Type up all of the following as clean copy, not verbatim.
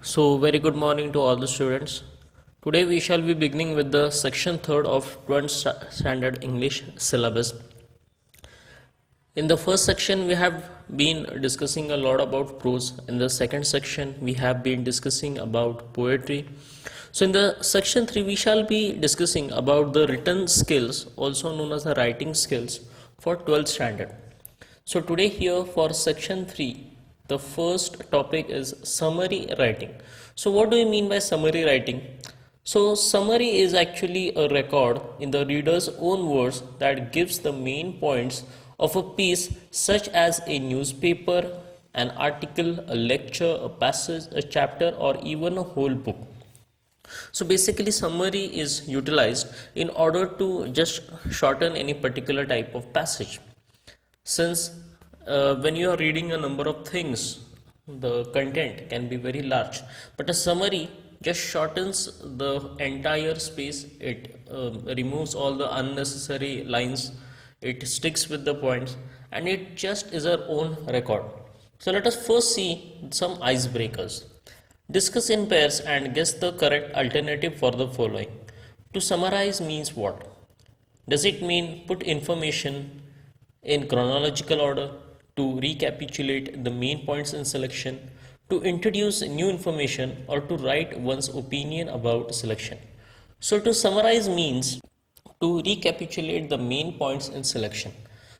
So, very good morning to all the students. Today we shall be beginning with the section 3rd of 12th standard English syllabus. In the first section we have been discussing a lot about prose. In the second section we have been discussing about poetry. So in the section 3 we shall be discussing about the written skills, also known as the writing skills for 12th standard. So today here for section 3, the first topic is summary writing. So what do you mean by summary writing? So summary is actually a record in the reader's own words that gives the main points of a piece, such as a newspaper, an article, a lecture, a passage, a chapter, or even a whole book. So basically summary is utilized in order to just shorten any particular type of passage. Since when you are reading a number of things, the content can be very large, but a summary just shortens the entire space. It removes all the unnecessary lines, it sticks with the points, and it just is our own record. So let us first see some icebreakers. Discuss in pairs and guess the correct alternative for the following. To summarize means what? Does it mean put information in chronological order, to recapitulate the main points in selection, to introduce new information, or to write one's opinion about selection? So to summarize means to recapitulate the main points in selection.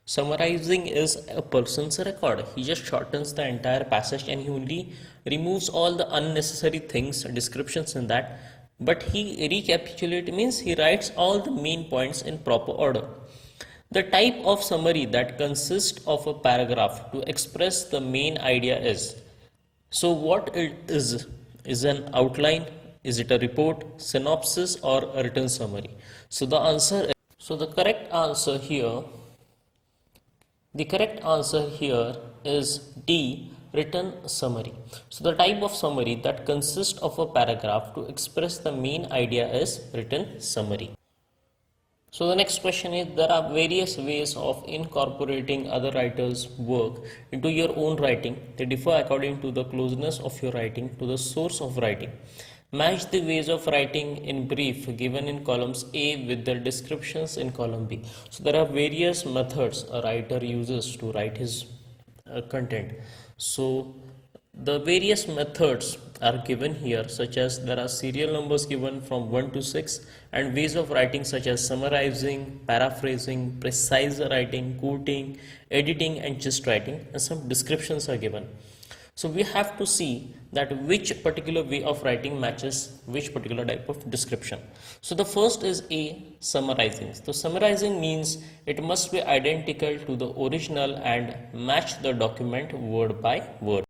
Summarizing is a person's record. He just shortens the entire passage and he only removes all the unnecessary things, descriptions in that. But he recapitulate means he writes all the main points in proper order. The type of summary that consists of a paragraph to express the main idea is. So what it is an outline, is it a report, synopsis, or a written summary? So the answer is, so the correct answer here is D, written summary. So the type of summary that consists of a paragraph to express the main idea is written summary. So the next question is, there are various ways of incorporating other writers' work into your own writing. They differ according to the closeness of your writing to the source of writing. Match the ways of writing in brief given in columns A with the descriptions in column B. So there are various methods a writer uses to write his content. So the various methods are given here, such as there are serial numbers given from 1 to 6, and ways of writing such as summarizing, paraphrasing, precise writing, quoting, editing, and gist writing, and some descriptions are given. So we have to see that which particular way of writing matches which particular type of description. So the first is A, summarizing. So summarizing means it must be identical to the original and match the document word by word.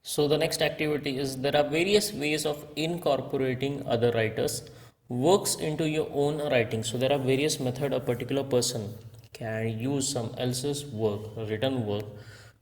So the next activity is, there are various ways of incorporating other writers' works into your own writing. So there are various methods a particular person can use some else's work, written work,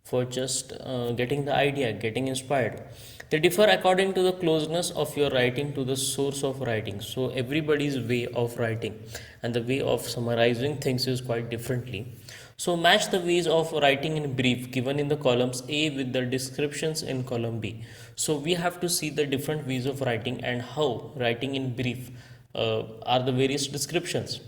for just getting the idea, getting inspired. They differ according to the closeness of your writing to the source of writing. So everybody's way of writing and the way of summarizing things is quite differently. So match the ways of writing in brief given in the columns A with the descriptions in column B. So we have to see the different ways of writing and how writing in brief are the various descriptions.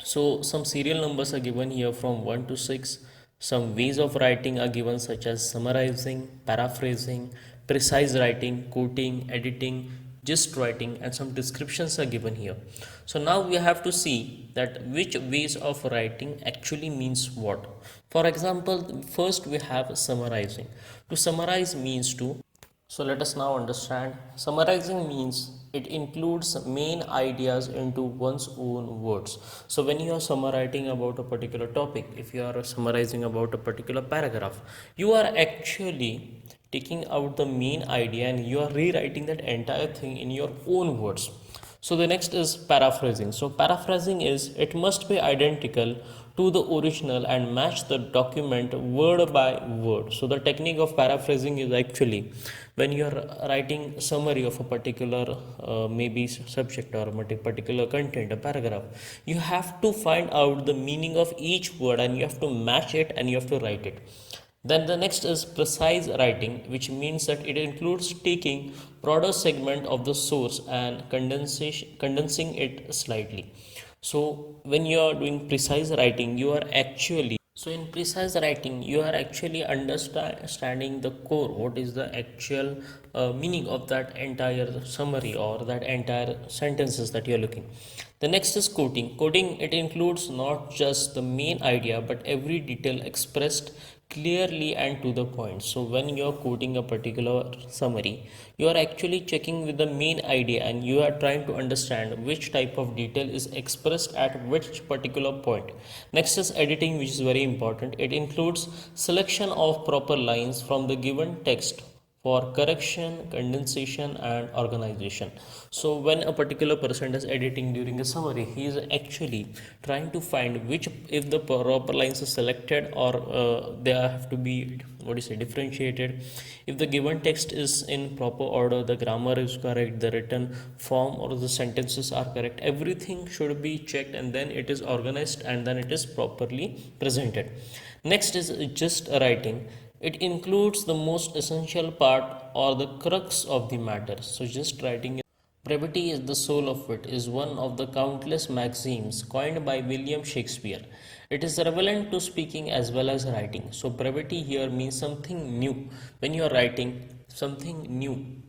So some serial numbers are given here from 1 to 6. Some ways of writing are given such as summarizing, paraphrasing, precise writing, quoting, editing, gist writing, and some descriptions are given here. So now we have to see that which ways of writing actually means what. For example, first we have summarizing. To summarize means to, so let us now understand. Summarizing means it includes main ideas into one's own words. So when you are summarizing about a particular topic, if you are summarizing about a particular paragraph, you are actually taking out the main idea and you are rewriting that entire thing in your own words. So the next is paraphrasing. So paraphrasing is, it must be identical to the original and match the document word by word. So the technique of paraphrasing is actually when you are writing summary of a particular maybe subject or a particular content, a paragraph, you have to find out the meaning of each word and you have to match it and you have to write it. Then the next is precise writing, which means that it includes taking broader segment of the source and condensing it slightly. So when you are doing precise writing, you are actually in precise writing, you are actually understanding the core, what is the actual meaning of that entire summary or that entire sentences that you are looking. The next is quoting. Quoting, it includes not just the main idea but every detail expressed clearly and to the point. So when you are quoting a particular summary, you are actually checking with the main idea and you are trying to understand which type of detail is expressed at which particular point. Next is editing, which is very important. It includes selection of proper lines from the given text for correction, condensation, and organization. So, when a particular person is editing during a summary, he is actually trying to find which, if the proper lines are selected or they have to be, what do you say, differentiated. If the given text is in proper order, the grammar is correct, the written form or the sentences are correct, everything should be checked and then it is organized and then it is properly presented. Next is just writing. It includes the most essential part or the crux of the matter. So, just writing. Brevity is the soul of wit is one of the countless maxims coined by William Shakespeare. It is relevant to speaking as well as writing. So, brevity here means something new. When you are writing, something new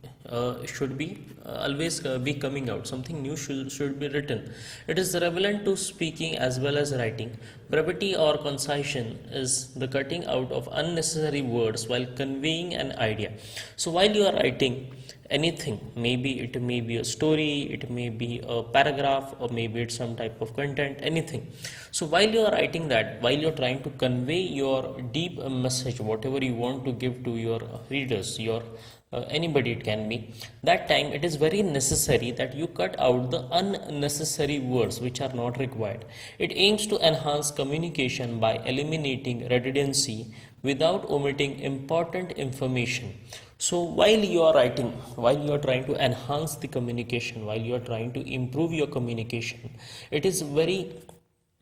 should be always be coming out. Something new should be written. It is relevant to speaking as well as writing. Brevity or concision is the cutting out of unnecessary words while conveying an idea. So, while you are writing, anything, maybe it may be a story, it may be a paragraph, or maybe it's some type of content, anything. So while you are writing that, while you're trying to convey your deep message, whatever you want to give to your readers, your anybody it can be, that time it is very necessary that you cut out the unnecessary words which are not required. It aims to enhance communication by eliminating redundancy without omitting important information. So while you are writing, while you are trying to enhance the communication, while you are trying to improve your communication, it is very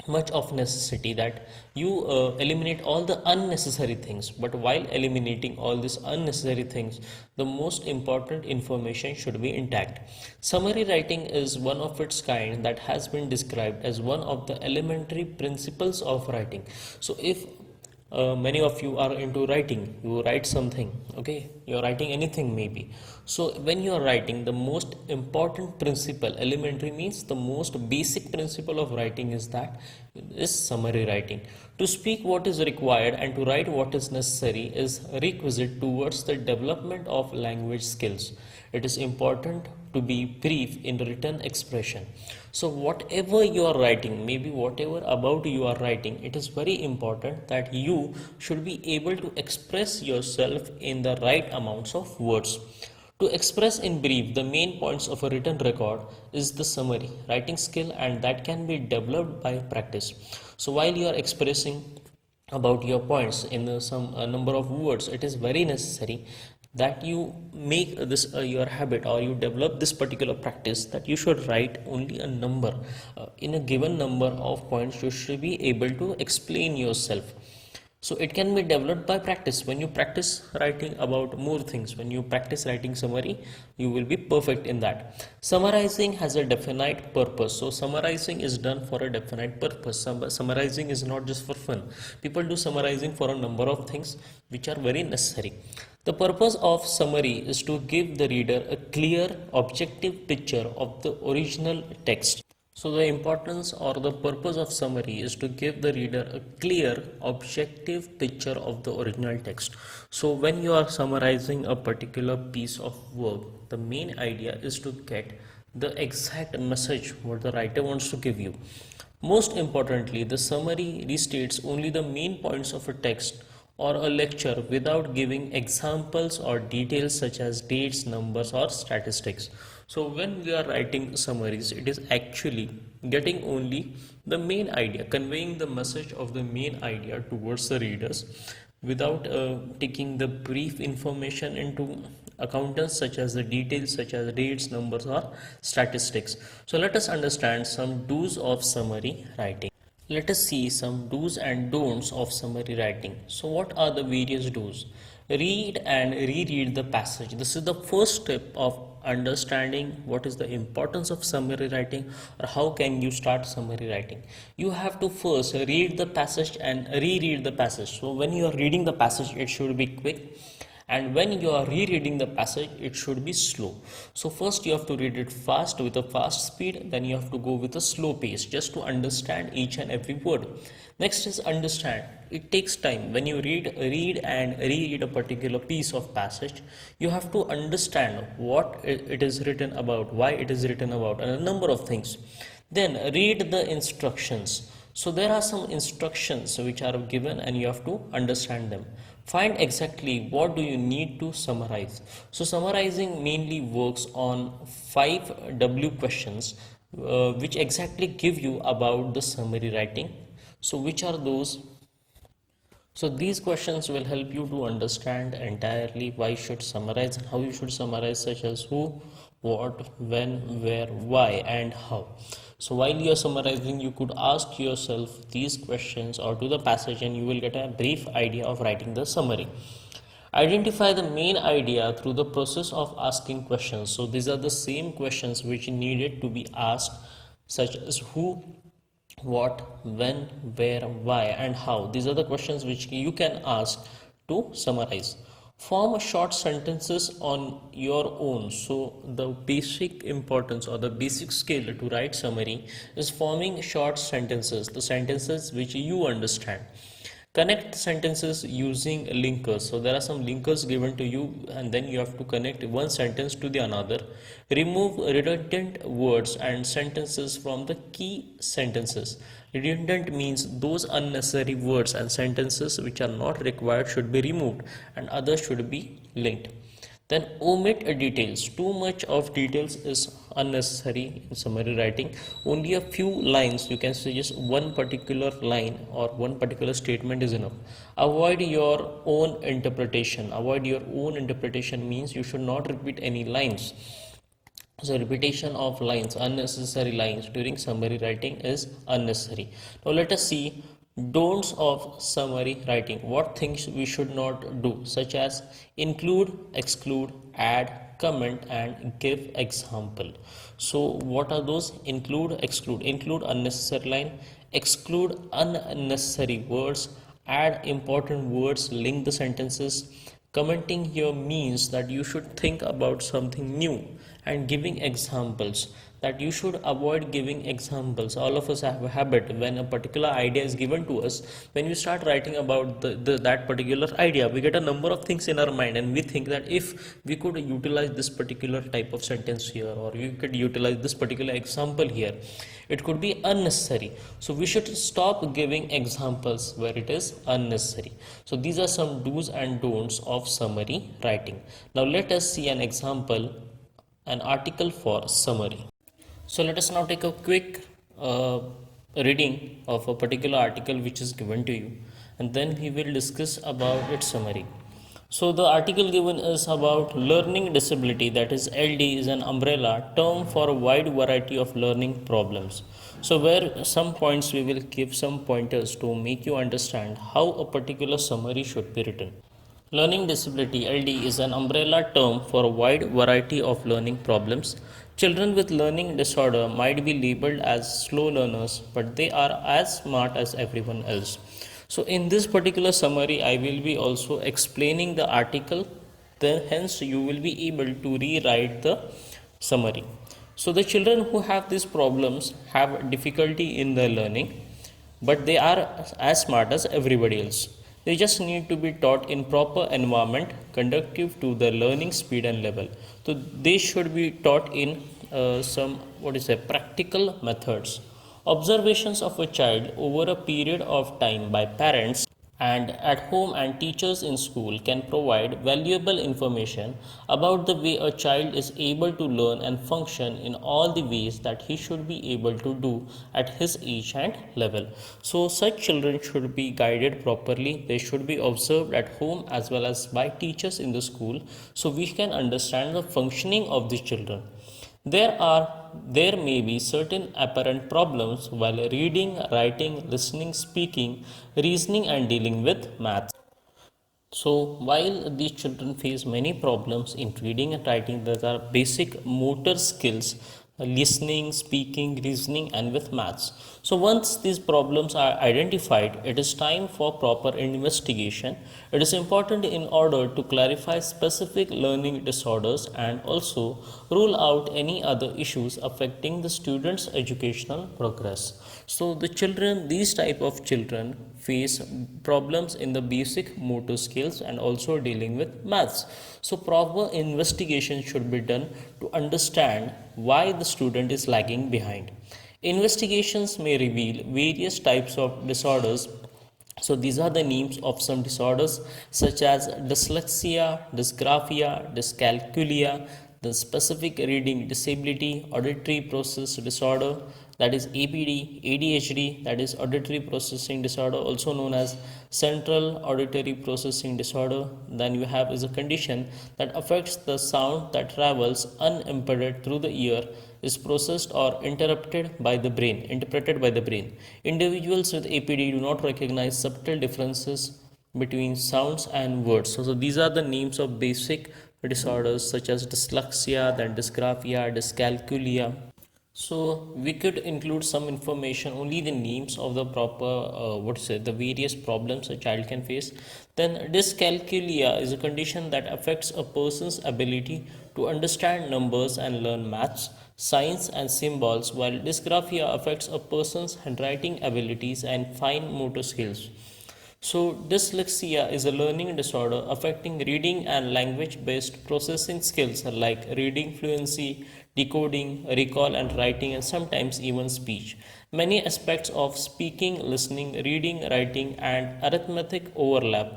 much of necessity that you eliminate all the unnecessary things. But while eliminating all these unnecessary things, the most important information should be intact. Summary writing is one of its kind that has been described as one of the elementary principles of writing. So if many of you are into writing, you write something, okay, you're writing anything maybe. So when you are writing, the most important principle, elementary means the most basic principle of writing is that is summary writing. To speak what is required and to write what is necessary is requisite towards the development of language skills. It is important to be brief in written expression. So whatever you are writing, maybe whatever about you are writing, it is very important that you should be able to express yourself in the right amounts of words. To express in brief the main points of a written record is the summary writing skill, and that can be developed by practice. So while you are expressing about your points in some number of words, it is very necessary that you make this your habit, or you develop this particular practice, that you should write only a number in a given number of points. You should be able to explain yourself. So it can be developed by practice. When you practice writing about more things, when you practice writing summary, you will be perfect in that. Summarizing has a definite purpose. So summarizing is done for a definite purpose. Summarizing is not just for fun. People do summarizing for a number of things which are very necessary. The purpose of summary is to give the reader a clear, objective picture of the original text. So the importance or the purpose of summary is to give the reader a clear, objective picture of the original text. So when you are summarizing a particular piece of work, the main idea is to get the exact message what the writer wants to give you. Most importantly, the summary restates only the main points of a text or a lecture without giving examples or details such as dates, numbers, or statistics. So when we are writing summaries, it is actually getting only the main idea, conveying the message of the main idea towards the readers without taking the brief information into accountants such as the details such as dates, numbers, or statistics. So let us understand some do's of summary writing. Let us see some do's and don'ts of summary writing. So, what are the various do's? Read and reread the passage. This is the first step of understanding what is the importance of summary writing or how can you start summary writing. You have to first read the passage and reread the passage. So, when you are reading the passage, it should be quick, and when you are rereading the passage it should be slow. So first you have to read it fast with a fast speed, then you have to go with a slow pace just to understand each and every word. Next is understand. It takes time. When you read and reread a particular piece of passage, you have to understand what it is written about, why it is written about, and a number of things. Then read the instructions. So there are some instructions which are given and you have to understand them. Find exactly what do you need to summarize. So summarizing mainly works on 5 W questions which exactly give you about the summary writing. So which are those? So these questions will help you to understand entirely why you should summarize and how you should summarize, such as who, what, when, where, why, and how. So while you are summarizing, you could ask yourself these questions or to the passage and you will get a brief idea of writing the summary. Identify the main idea through the process of asking questions. So these are the same questions which needed to be asked, such as who, what, when, where, why, and how. These are the questions which you can ask to summarize. Form short sentences on your own. So the basic importance or the basic skill to write summary is forming short sentences, the sentences which you understand. Connect sentences using linkers. So there are some linkers given to you and then you have to connect one sentence to the another. Remove redundant words and sentences from the key sentences. Redundant means those unnecessary words and sentences which are not required should be removed and others should be linked. Then omit details. Too much of details is unnecessary in summary writing. Only a few lines, you can say just one particular line or one particular statement is enough. Avoid your own interpretation. Avoid your own interpretation means you should not repeat any lines. So repetition of lines, unnecessary lines during summary writing is unnecessary. Now let us see don'ts of summary writing. What things we should not do, such as include, exclude, add, comment, and give example. So what are those? Include, exclude. Include unnecessary line, exclude unnecessary words, add important words, link the sentences. Commenting here means that you should think about something new, and giving examples, that you should avoid giving examples. All of us have a habit when a particular idea is given to us, when we start writing about that particular idea, we get a number of things in our mind and we think that if we could utilize this particular type of sentence here or we could utilize this particular example here, it could be unnecessary. So we should stop giving examples where it is unnecessary. So these are some do's and don'ts of summary writing. Now let us see an example, an article for summary. So let us now take a quick reading of a particular article which is given to you, and then we will discuss about its summary. So the article given is about learning disability, that is LD is an umbrella term for a wide variety of learning problems. So where some points we will give some pointers to make you understand how a particular summary should be written. Learning disability LD is an umbrella term for a wide variety of learning problems. Children with learning disorder might be labeled as slow learners, but they are as smart as everyone else. So in this particular summary, I will be also explaining the article, then hence you will be able to rewrite the summary. So the children who have these problems have difficulty in their learning, but they are as smart as everybody else. They just need to be taught in proper environment conducive to their learning speed and level. So they should be taught in some practical methods. Observations of a child over a period of time by parents and at home and teachers in school can provide valuable information about the way a child is able to learn and function in all the ways that he should be able to do at his age and level. So such children should be guided properly. They should be observed at home as well as by teachers in the school, so we can understand the functioning of the children. There may be certain apparent problems while reading, writing, listening, speaking, reasoning and dealing with maths. So while these children face many problems in reading and writing, there are basic motor skills, listening, speaking, reasoning and with maths. So once these problems are identified, it is time for proper investigation. It is important in order to clarify specific learning disorders and also rule out any other issues affecting the student's educational progress. So these type of children face problems in the basic motor skills and also dealing with maths. So proper investigation should be done to understand why the student is lagging behind. Investigations may reveal various types of disorders. So these are the names of some disorders such as dyslexia, dysgraphia, dyscalculia, the specific reading disability, auditory process disorder, that is APD, ADHD, that is auditory processing disorder, also known as central auditory processing disorder. Then you have is a condition that affects the sound that travels unimpeded through the ear, is processed or interpreted by the brain. Individuals with APD do not recognize subtle differences between sounds and words. So these are the names of basic disorders such as dyslexia, then dysgraphia, dyscalculia. So we could include some information, only the names of the proper, the various problems a child can face. Then dyscalculia is a condition that affects a person's ability to understand numbers and learn maths, science and symbols, while dysgraphia affects a person's handwriting abilities and fine motor skills. So, dyslexia is a learning disorder affecting reading and language based processing skills like reading fluency, decoding, recall, and writing, and sometimes even speech. Many aspects of speaking, listening, reading, writing, and arithmetic overlap,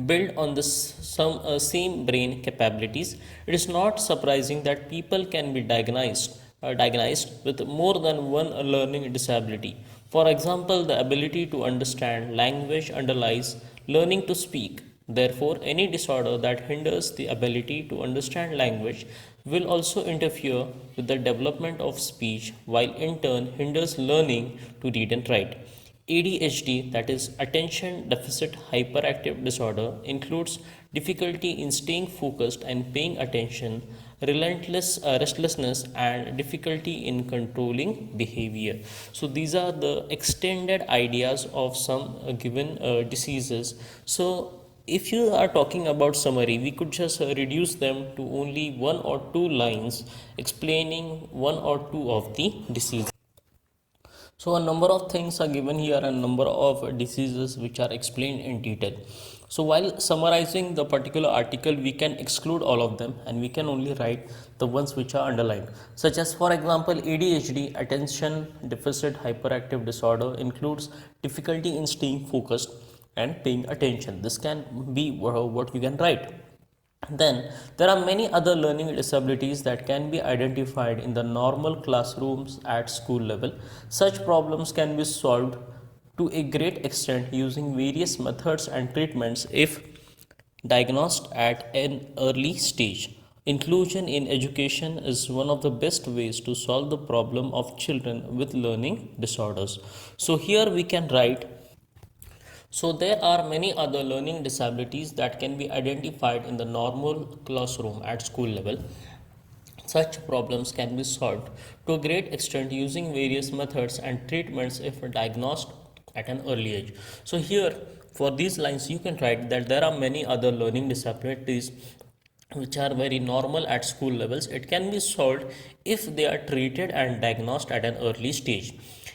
build on the same brain capabilities. It is not surprising that people can be diagnosed with more than one learning disability. For example, the ability to understand language underlies learning to speak. Therefore, any disorder that hinders the ability to understand language will also interfere with the development of speech, while in turn hinders learning to read and write. ADHD, that is attention deficit hyperactive disorder, includes difficulty in staying focused and paying attention, restlessness, and difficulty in controlling behavior. So these are the extended ideas of some given diseases. So if you are talking about summary, we could just reduce them to only one or two lines explaining one or two of the diseases. So a number of things are given here and number of diseases which are explained in detail. So while summarizing the particular article, we can exclude all of them and we can only write the ones which are underlined, such as for example ADHD, attention deficit hyperactive disorder, includes difficulty in staying focused and paying attention. This can be what you can write. Then there are many other learning disabilities that can be identified in the normal classrooms at school level. Such problems can be solved to a great extent using various methods and treatments if diagnosed at an early stage. Inclusion in education is one of the best ways to solve the problem of children with learning disorders. So here we can write, so there are many other learning disabilities that can be identified in the normal classroom at school level. Such problems can be solved to a great extent using various methods and treatments if diagnosed at an early age. So here for these lines you can write that there are many other learning disabilities which are very normal at school levels. It can be solved if they are treated and diagnosed at an early stage.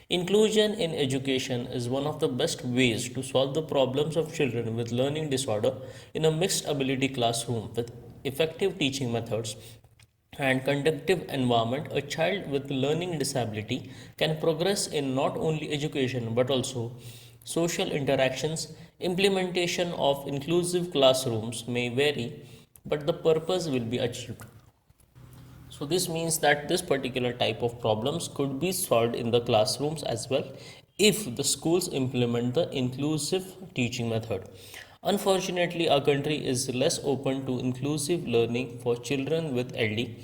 Inclusion in education is one of the best ways to solve the problems of children with learning disorder in a mixed ability classroom with effective teaching methods and conducive environment. A child with learning disability can progress in not only education but also social interactions. Implementation of inclusive classrooms may vary, but the purpose will be achieved. So this means that this particular type of problems could be solved in the classrooms as well if the schools implement the inclusive teaching method. Unfortunately, our country is less open to inclusive learning for children with LD.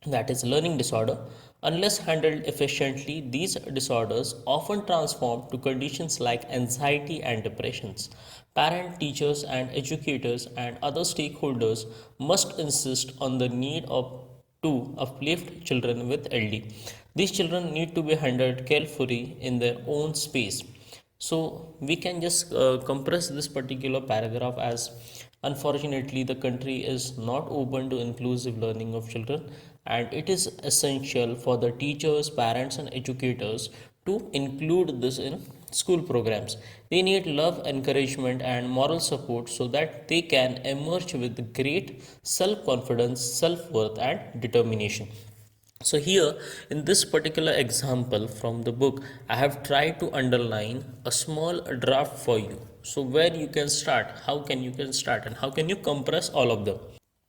that is learning disorder. Unless handled efficiently, these disorders often transform to conditions like anxiety and depressions. Parents, teachers, and educators and other stakeholders must insist on the need of to uplift children with LD. These children need to be handled carefully in their own space. So we can just compress this particular paragraph as unfortunately the country is not open to inclusive learning of children, and it is essential for the teachers, parents, and educators to include this in school programs. They need love, encouragement, and moral support so that they can emerge with great self confidence, self worth, and determination. So here in this particular example from the book, I have tried to underline a small draft for you. So where you can start, how can you can start, and how can you compress all of them.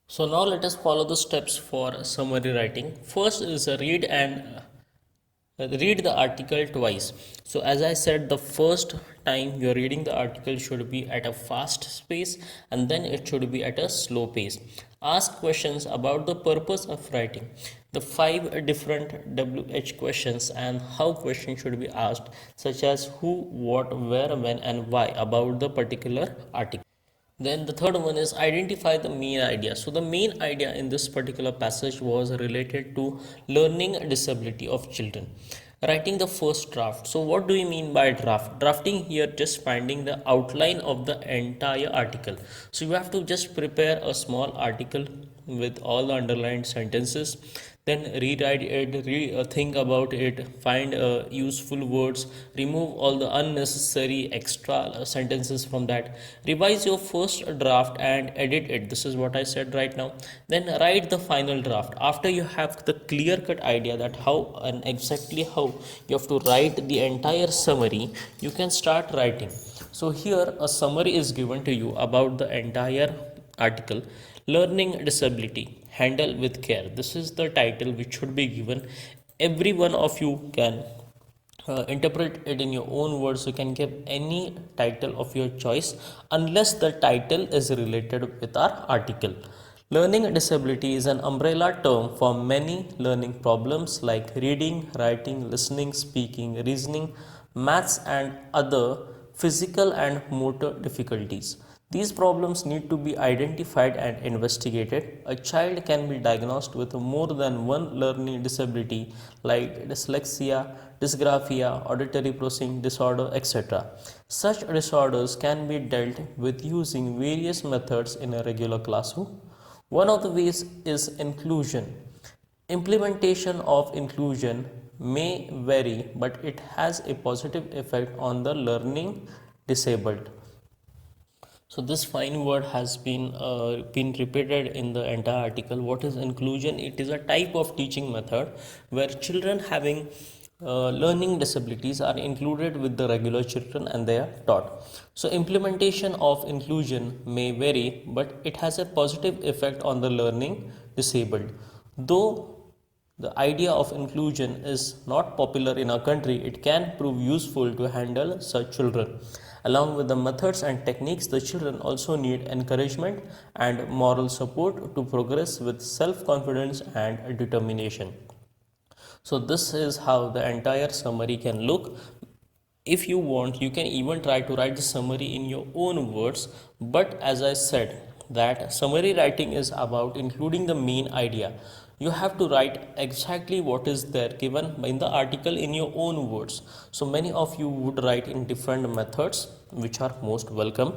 So now let us follow the steps for summary writing. First is read the article twice. So as I said, the first time you're reading the article should be at a fast pace, and then it should be at a slow pace. Ask questions about the purpose of writing, the 5 different WH questions, and how questions should be asked, such as who, what, where, when, and why about the particular article. Then the third one is identify the main idea. So the main idea in this particular passage was related to learning disability of children. Writing the first draft. So what do you mean by draft? Drafting here just finding the outline of the entire article. So you have to just prepare a small article with all the underlined sentences, then rewrite it, think about it, find useful words, remove all the unnecessary extra sentences from that, revise your first draft and edit it. This is what I said right now. Then write the final draft. After you have the clear cut idea that how and exactly how you have to write the entire summary, you can start writing. So here a summary is given to you about the entire article. Learning disability, handle with care. This is the title which should be given. Every one of you can interpret it in your own words. You can give any title of your choice unless the title is related with our article. Learning disability is an umbrella term for many learning problems like reading, writing, listening, speaking, reasoning, maths, and other physical and motor difficulties. These problems need to be identified and investigated. A child can be diagnosed with more than one learning disability like dyslexia, dysgraphia, auditory processing disorder, etc. Such disorders can be dealt with using various methods in a regular classroom. One of the ways is inclusion. Implementation of inclusion may vary, but it has a positive effect on the learning disabled. So this fine word has been repeated in the entire article. What is inclusion? It is a type of teaching method where children having learning disabilities are included with the regular children and they are taught. So implementation of inclusion may vary, but it has a positive effect on the learning disabled. Though the idea of inclusion is not popular in our country, it can prove useful to handle such children. Along with the methods and techniques, the children also need encouragement and moral support to progress with self confidence and determination. So, this is how the entire summary can look. If you want, you can even try to write the summary in your own words, but as I said, that summary writing is about including the main idea. You have to write exactly what is there given in the article in your own words. So many of you would write in different methods, which are most welcome.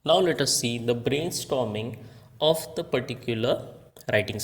Now let us see the brainstorming of the particular writing.